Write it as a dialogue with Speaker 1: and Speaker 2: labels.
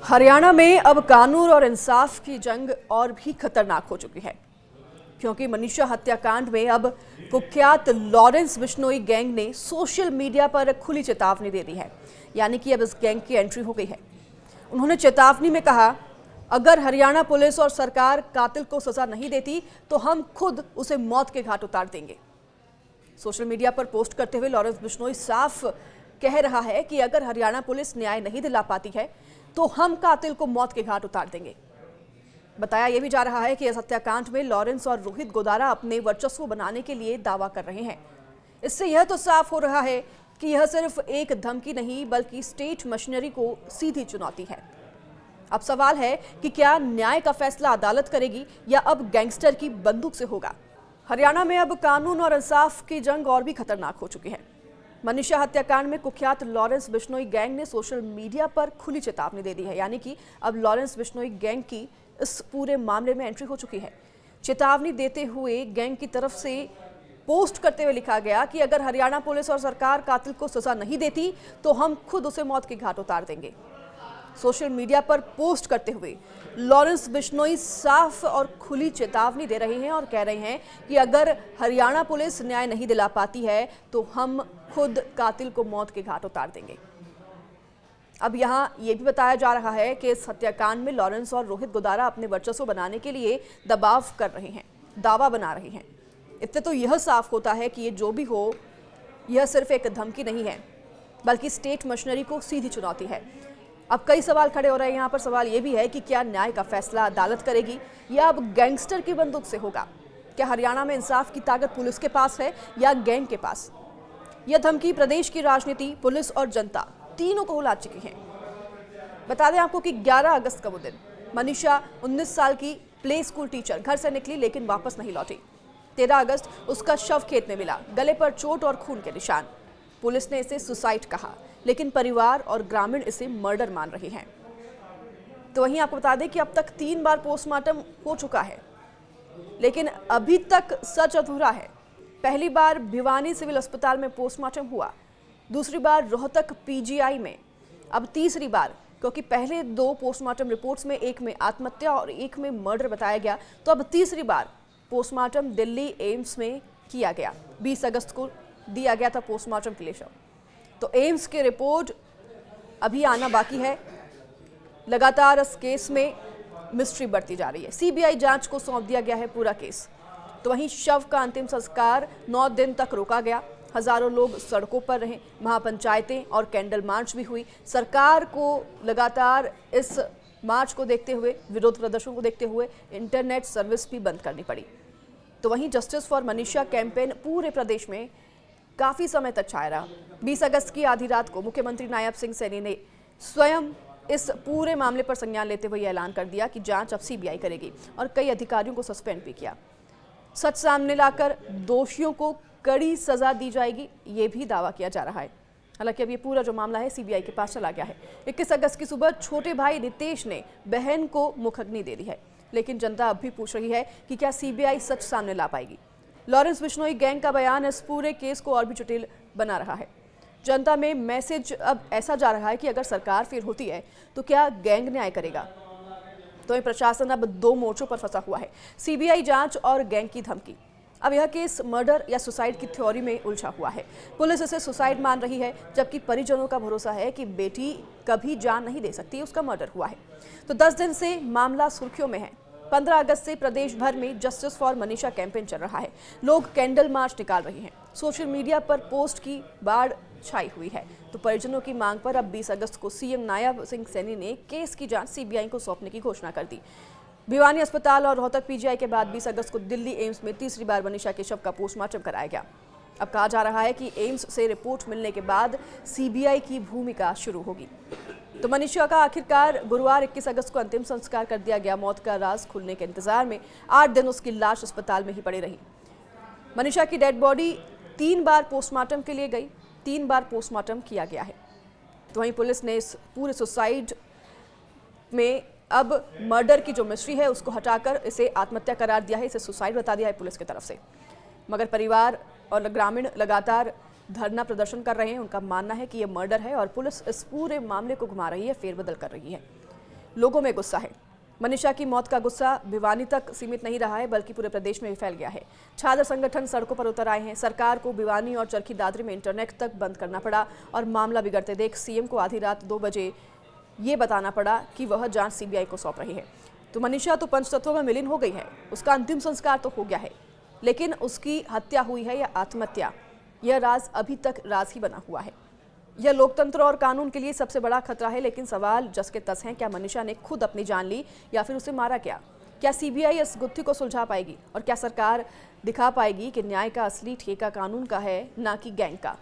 Speaker 1: हरियाणा में अब कानून और इंसाफ की जंग और भी खतरनाक हो चुकी है, क्योंकि मनीषा हत्याकांड में अब कुख्यात लॉरेंस बिश्नोई गैंग ने सोशल मीडिया पर खुली चेतावनी दे दी है। यानी कि अब इस गैंग की एंट्री हो गई है। उन्होंने चेतावनी में कहा, अगर हरियाणा पुलिस और सरकार कातिल को सजा नहीं देती तो हम खुद उसे मौत के घाट उतार देंगे। सोशल मीडिया पर पोस्ट करते हुए लॉरेंस बिश्नोई साफ कह रहा है कि अगर हरियाणा पुलिस न्याय नहीं दिला पाती है तो हम कातिल को मौत के घाट उतार देंगे। बताया यह भी जा रहा है कि इस हत्याकांड में लॉरेंस और रोहित गोदारा अपने वर्चस्व बनाने के लिए दावा कर रहे हैं। इससे यह तो साफ हो रहा है कि यह सिर्फ एक धमकी नहीं बल्कि स्टेट मशीनरी को सीधी चुनौती है। अब सवाल है कि क्या न्याय का फैसला अदालत करेगी या अब गैंगस्टर की बंदूक से होगा। हरियाणा में अब कानून और इंसाफ की जंग और भी खतरनाक हो चुकी है। मनीषा हत्याकांड में कुख्यात लॉरेंस बिश्नोई गैंग ने सोशल मीडिया पर खुली चेतावनी दे दी है। यानी कि अब लॉरेंस बिश्नोई गैंग की इस पूरे मामले में एंट्री हो चुकी है। चेतावनी देते हुए गैंग की तरफ से पोस्ट करते हुए लिखा गया कि अगर हरियाणा पुलिस और सरकार कातिल को सजा नहीं देती तो हम खुद उसे मौत के घाट उतार देंगे। सोशल मीडिया पर पोस्ट करते हुए लॉरेंस बिश्नोई साफ और खुली चेतावनी दे रहे हैं और कह रहे हैं कि अगर हरियाणा पुलिस न्याय नहीं दिला पाती है तो हम खुद कातिल को मौत के घाट उतार देंगे। अब यहां यह भी बताया जा रहा है कि इस हत्याकांड में लॉरेंस और रोहित गोदारा अपने वर्चस्व बनाने के लिए दबाव कर रहे हैं, दावा बना रहे हैं। इससे तो यह साफ होता है कि ये जो भी हो, यह सिर्फ एक धमकी नहीं है बल्कि स्टेट मशीनरी को सीधी चुनौती है। अब कई सवाल खड़े हो रहे हैं। यहाँ पर सवाल ये भी है कि क्या न्याय का फैसला अदालत करेगी या अब गैंगस्टर की बंदूक से होगा। क्या हरियाणा में इंसाफ की ताकत पुलिस के पास है या गैंग के पास। यह धमकी प्रदेश की राजनीति, पुलिस और जनता तीनों को हिला चुकी है। बता दें आपको कि 11 अगस्त का वो दिन, मनीषा 19 साल की प्ले स्कूल टीचर घर से निकली लेकिन वापस नहीं लौटी। 13 अगस्त उसका शव खेत में मिला, गले पर चोट और खून के निशान। पुलिस ने इसे सुसाइड कहा लेकिन परिवार और ग्रामीण इसे मर्डर मान रहे हैं। तो वहीं आपको बता दें कि अब तक 3 बार पोस्टमार्टम हो चुका है लेकिन अभी तक सच अधूरा है। पहली बार भिवानी सिविल अस्पताल में पोस्टमार्टम हुआ, दूसरी बार रोहतक पीजीआई में, अब तीसरी बार, क्योंकि पहले 2 पोस्टमार्टम रिपोर्ट्स में एक में आत्महत्या और एक में मर्डर बताया गया, तो अब तीसरी बार पोस्टमार्टम दिल्ली एम्स में किया गया। 20 अगस्त को दिया गया था पोस्टमार्टम के लिए शव। तो एम्स की रिपोर्ट अभी आना बाकी है। लगातार इस केस में मिस्ट्री बढ़ती जा रही है। सीबीआई जांच को सौंप दिया गया है पूरा केस। तो वहीं शव का अंतिम संस्कार 9 दिन तक रोका गया। हजारों लोग सड़कों पर रहे, महापंचायतें और कैंडल मार्च भी हुई। सरकार को लगातार इस मार्च को देखते हुए, विरोध प्रदर्शन को देखते हुए इंटरनेट सर्विस भी बंद करनी पड़ी। तो वहीं जस्टिस फॉर मनीषा कैंपेन पूरे प्रदेश में काफी समय तक छाया रहा। 20 अगस्त की आधी रात को मुख्यमंत्री नायब सिंह सैनी ने स्वयं इस पूरे मामले पर संज्ञान लेते हुए ऐलान कर दिया कि जांच अब सीबीआई करेगी और कई अधिकारियों को सस्पेंड भी किया। सच सामने लाकर दोषियों को कड़ी सजा दी जाएगी, ये भी दावा किया जा रहा है। हालांकि अब ये पूरा जो मामला है सीबीआई के पास चला गया है। 21 अगस्त की सुबह छोटे भाई नितेश ने बहन को मुखग्नि दे दी है, लेकिन जनता अब भी पूछ रही है कि क्या सीबीआई सच सामने ला पाएगी। लॉरेंस बिश्नोई गैंग का बयान इस पूरे केस को और भी जटिल बना रहा है। जनता में मैसेज अब ऐसा जा रहा है कि अगर सरकार फिर होती है तो क्या गैंग न्याय करेगा। तो ये प्रशासन अब 2 मोर्चों पर फंसा हुआ है, सीबीआई जांच और गैंग की धमकी। अब यह केस मर्डर या सुसाइड की थ्योरी में उलझा हुआ है। पुलिस इसे सुसाइड मान रही है, जबकि परिजनों का भरोसा है कि बेटी कभी जान नहीं दे सकती, उसका मर्डर हुआ है। तो 10 दिन से मामला सुर्खियों में है। 15 अगस्त से प्रदेश भर में जस्टिस फॉर मनीषा कैंपेन चल रहा है। लोग कैंडल मार्च निकाल रहे हैं। सोशल मीडिया पर पोस्ट की बाढ़ छाई हुई है। तो परिजनों की मांग पर अब 20 अगस्त को सीएम नायब सिंह सैनी ने केस की जांच सीबीआई को सौंपने की घोषणा कर दी। भिवानी अस्पताल और रोहतक पीजीआई के बाद 20 अगस्त को दिल्ली एम्स में तीसरी बार मनीषा के शव का पोस्टमार्टम कराया गया। अब कहा जा रहा है कि एम्स से रिपोर्ट मिलने के बाद सीबीआई की भूमिका शुरू होगी। तो मनीषा का आखिरकार गुरुवार 21 अगस्त को अंतिम संस्कार कर दिया गया। मौत का राज खुलने के इंतजार में 8 दिन उसकी लाश अस्पताल में ही पड़ी रही। मनीषा की डेड बॉडी 3 बार पोस्टमार्टम के लिए गई, 3 बार पोस्टमार्टम किया गया है। तो वहीं पुलिस ने इस पूरे सुसाइड में अब मर्डर की जो मिस्ट्री है उसको हटाकर इसे आत्महत्या करार दिया है, इसे सुसाइड बता दिया है पुलिस की तरफ से। मगर परिवार और ग्रामीण लगातार धरना प्रदर्शन कर रहे हैं। उनका मानना है कि यह मर्डर है और पुलिस इस पूरे मामले को घुमा रही है, फेरबदल कर रही है। लोगों में गुस्सा है। मनीषा की मौत का गुस्सा भिवानी तक सीमित नहीं रहा है, बल्कि पूरे प्रदेश में भी फैल गया है। छात्र संगठन सड़कों पर उतर आए हैं। सरकार को भिवानी और चरखी दादरी में इंटरनेट तक बंद करना पड़ा और मामला बिगड़ते देख सीएम को आधी रात 2 बजे ये बताना पड़ा कि वह जांच सीबीआई को सौंप रही है। तो मनीषा तो पंचतत्वों में विलीन हो गई है, उसका अंतिम संस्कार तो हो गया है, लेकिन उसकी हत्या हुई है या आत्महत्या, यह राज अभी तक राज ही बना हुआ है। यह लोकतंत्र और कानून के लिए सबसे बड़ा खतरा है। लेकिन सवाल जस के तस हैं, क्या मनीषा ने खुद अपनी जान ली या फिर उसे मारा गया? क्या सीबीआई इस गुत्थी को सुलझा पाएगी और क्या सरकार दिखा पाएगी कि न्याय का असली ठेका कानून का है, ना कि गैंग का?